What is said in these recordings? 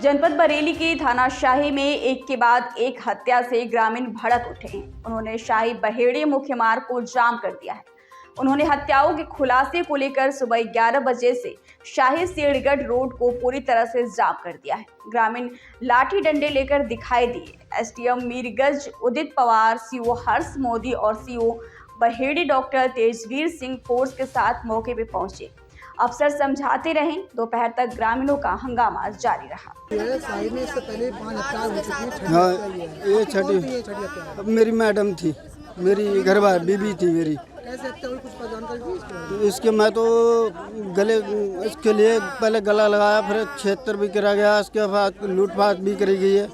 जनपद बरेली के थाना शाही में एक के बाद एक हत्या से ग्रामीण भड़क उठे हैं। उन्होंने शाही बहेड़ी मुख्य मार्ग को जाम कर दिया है। उन्होंने हत्याओं के खुलासे को लेकर सुबह 11 बजे से शाही सेठगढ़ रोड को पूरी तरह से जाम कर दिया है। ग्रामीण लाठी डंडे लेकर दिखाई दिए। एसडीएम मीरगंज उदित पवार, सीओ हर्ष मोदी और CO Baheri doctor Tejveer Singh force के साथ मौके पे पहुंचे। अफसर समझाते रहे। दोपहर तक ग्रामीणों का हंगामा जारी रहा। ये छठी मेरी मैडम थी, मेरी घरवाली बीबी थी मेरी। इसके मैं तो गले इसके लिए पहले गला लगाया, फिर क्षेत्र भी करा गया, इसके बाद लूटपाट भी करी गई है,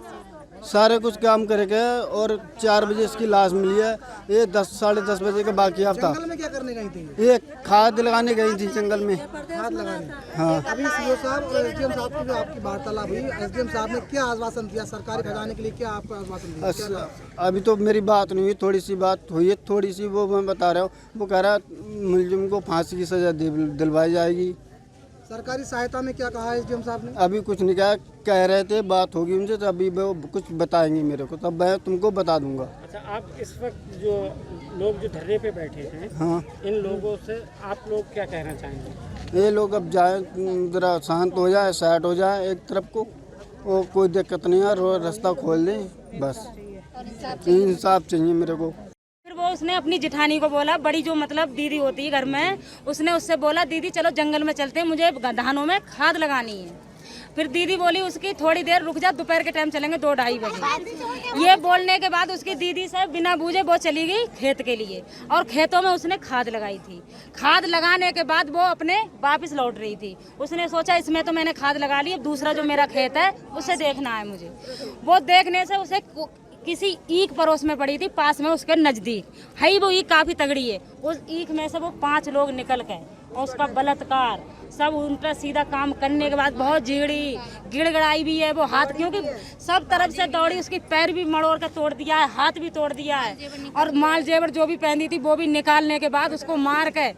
सारे कुछ काम करे गए और 4 बजे इसकी लाश मिली है। ये 10 साढ़े 10 बजे का बाकी था। जंगल में क्या करने गई थी? ये खाद लगाने गई थी जंगल में। खाद लगाने? हाँ। अभी सीओ साहब और एसडीएम साहब की जो आपकी वार्तालाप हुई, एसडीएम साहब ने क्या आश्वासन दिया सरकारी खजाने के लिए? क्या आपको आश्वासन दिया? अभी तो मेरी बात नहीं हुई, थोड़ी सी बात हुई है, थोड़ी सी वो मैं बता रहा हूँ। वो कह रहा मुलजिम को फांसी की सजा दिलवाई जाएगी। सरकारी सहायता में क्या कहा एसडीएम साहब ने? अभी कुछ नहीं कहा, कह रहे थे बात होगी उनसे, तो अभी वो कुछ बताएंगे मेरे को, तब मैं तुमको बता दूंगा। अच्छा, आप इस वक्त जो लोग जो धरने पे बैठे हैं, हाँ, इन लोगों से आप लोग क्या कहना चाहेंगे? ये लोग अब जाए, जरा शांत हो जाए, साइड हो जाए एक तरफ को, वो कोई दिक्कत नहीं है, रास्ता खोल दें, बस इंसाफ चाहिए मेरे को। फिर वो उसने अपनी जेठानी को बोला, बड़ी जो मतलब दीदी होती है घर में, उसने उससे बोला दीदी चलो जंगल में चलते हैं, मुझे धानों में खाद लगानी है। फिर दीदी बोली उसकी थोड़ी देर रुक जा, दोपहर के टाइम चलेंगे 2-2:30 बजे। ये बोलने के बाद उसकी दीदी से बिना बूझे वो चली गई खेत के लिए और खेतों में उसने खाद लगाई थी। खाद लगाने के बाद वो अपने वापस लौट रही थी। उसने सोचा इसमें तो मैंने खाद लगा ली, अब दूसरा जो मेरा खेत है उसे देखना है मुझे। वो देखने से उसे किसी ईख पड़ोस में पड़ी थी, पास में उसके नजदीक है, वो ईख काफी तगड़ी है। उस ईख में से वो 5 लोग निकल गए और उसका बलात्कार सब उल्टा सीधा काम करने के बाद बहुत गिड़गड़ाई भी है वो हाथ, क्योंकि सब तरफ से दौड़ी, उसकी पैर भी मड़ोड़ कर तोड़ दिया है, हाथ भी तोड़ दिया है और माल जेवर जो भी पहनी थी वो भी निकालने के बाद उसको मार के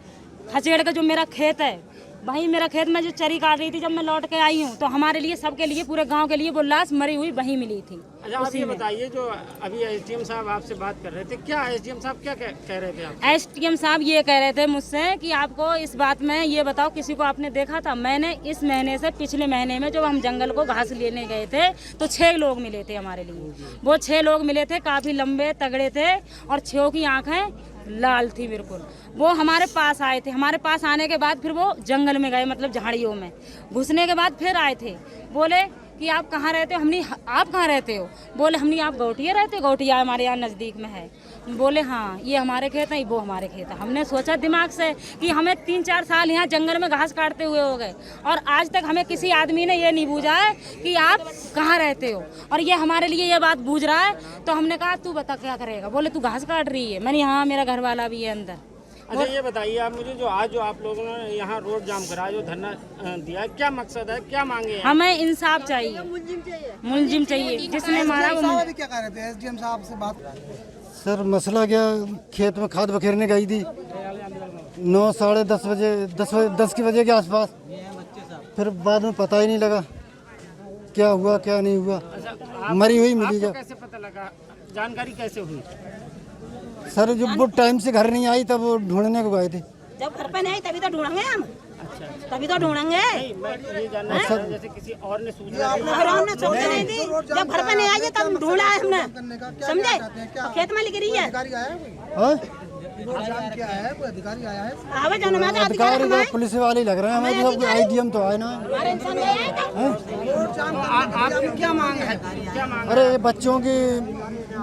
खचेड़ के जो मेरा खेत है, वहीं मेरा खेत में जो चरी काट रही थी, जब मैं लौट के आई हूँ तो हमारे लिए, सबके लिए, पूरे गांव के लिए वो लाश मरी हुई वहीं मिली थी। अच्छा, आप ये बताइए, जो अभी एसडीएम साहब आपसे बात कर रहे थे, क्या एसडीएम साहब क्या कह रहे थे आप? एसडीएम साहब ये कह रहे थे मुझसे कि आपको इस बात में ये बताओ किसी को आपने देखा था? मैंने इस महीने से पिछले महीने में जब हम जंगल को घास लेने गए थे तो 6 लोग मिले थे हमारे लिए। वो 6 लोग मिले थे, काफी लंबे तगड़े थे और 6 की आंखें लाल थी बिल्कुल। वो हमारे पास आए थे, हमारे पास आने के बाद फिर वो जंगल में गए, मतलब झाड़ियों में घुसने के बाद फिर आए थे। बोले कि आप कहाँ रहते हो? हमने आप कहाँ रहते हो? बोले हमने आप गौटिया रहते हो? गौटिया हमारे यहाँ नज़दीक में है। बोले हाँ ये हमारे खेत है, वो हमारे खेत है। हमने सोचा दिमाग से कि हमें 3-4 साल यहाँ जंगल में घास काटते हुए हो गए और आज तक हमें किसी आदमी ने ये नहीं बूझा है कि आप कहाँ रहते हो, और ये हमारे लिए ये बात बूझ रहा है। तो हमने कहा तू बता क्या करेगा? बोले तू घास काट रही है। मैंने हाँ मेरा घर वाला भी है अंदर। अच्छा, ये बताइए आप मुझे, जो आज जो आप लोगों ने यहाँ रोड जाम करा, जो धरना दिया, क्या मकसद है, क्या मांगे? हमें इंसाफ चाहिए, मुलजिम चाहिए जिसने मारा वो। क्या कह रहे थे एसडीएम साहब से बात? सर मसला क्या, खेत में खाद बखेरने गई थी 9 साढ़े 10 बजे, 10 बजे के आसपास। फिर बाद में पता ही नहीं लगा क्या हुआ क्या नहीं हुआ। अच्छा, मरी हुई मिली। आपको कैसे पता लगा, जानकारी कैसे हुई? सर जब वो टाइम से घर नहीं आई तब वो ढूंढने को गए थे। जब घर पे नहीं तभी तो ढूंढेंगे हम। अच्छा, तभी तो ढूंढेंगे। नहीं, मैं ये जानना चाह रहा हूं, जैसे किसी और ने सूचना दी। हमने सोचा नहीं थी, जब घर पे नहीं आई तब ढूंढा है हमने, समझे? खेत में लिख रही है। अधिकारी आया है? आवे जो ना अधिकारी तो पुलिस वाले लग रहे हैं हमें, मतलब आईडीएम तो आए ना। आपकी क्या मांग है, क्या मांग? अरे बच्चों की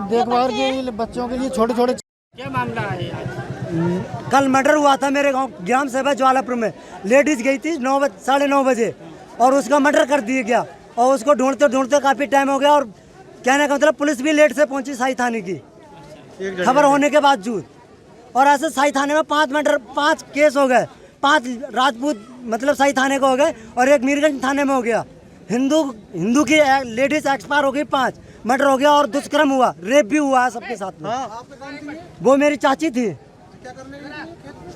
देखभाल के, बच्चों के लिए छोटे क्या मामला है आज? कल मर्डर हुआ था मेरे गांव ग्राम सभा ज्वालापुर में। लेडीज गई थी 9:30 बजे और उसका मर्डर कर दिया गया और उसको ढूंढते ढूंढते काफ़ी टाइम हो गया। और कहने का मतलब पुलिस भी लेट से पहुंची शाही थाने की खबर होने के बावजूद। और ऐसे शाही थाने में 5 केस हो गए, 5 राजपूत मतलब शाही थाने को हो गए और 1 मीरगंज थाने में हो गया। हिंदू की लेडीज एक्सपायर हो गई, 5 मर्डर हो गया और दुष्कर्म हुआ, रेप भी हुआ है सबके साथ में। वो मेरी चाची थी,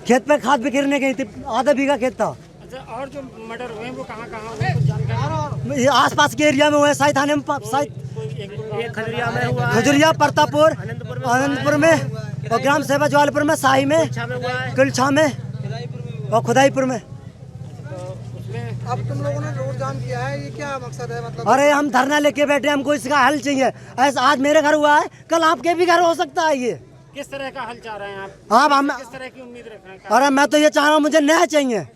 खेत पे खाद बिखेरने गई थी, आधा बीघा खेत था। अच्छा, और जो मर्डर हुए हैं वो कहाँ हुए, कुछ जानकारी? ये आसपास के एरिया में हुए, साई थाने में, साई खजरिया में हुआ, खजुरिया, प्रतापपुर, आनंदपुर में, और ग्राम सेवा जवालपुर में, शाही में, किलछा में और खुदाईपुर में। अब तुम लोगों ने रोड जाम किया है, ये क्या मकसद है? मतलब अरे हम धरना लेके बैठे, हमको इसका हल चाहिए। ऐसा आज मेरे घर हुआ है, कल आपके भी घर हो सकता है। ये किस तरह का हल चाह रहे हैं आप? हाँ, हम किस तरह की उम्मीद रख रहे हैं? अरे मैं तो ये चाह रहा हूँ, मुझे न्याय चाहिए,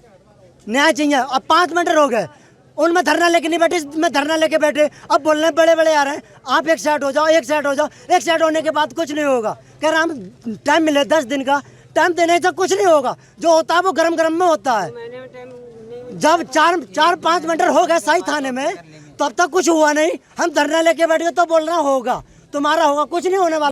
न्याय चाहिए। अब 5 मिनट हो गए, उनमें धरना लेके नहीं बैठे, मैं धरना लेके बैठे। अब बोलने बड़े बड़े आ रहे हैं, आप एक साइड हो जाओ, एक साइड हो जाओ। एक साइड होने के बाद कुछ नहीं होगा। कह रहे हम टाइम मिले 10 दिन का, टाइम देने से कुछ नहीं होगा। जो होता है वो गरम गरम में होता है। जब 4-5 मिनट हो गए शाही थाने में, तो अब तक कुछ हुआ नहीं। हम धरना लेके बैठ गए तो बोल रहा होगा, तुम्हारा होगा, कुछ नहीं होने वाला।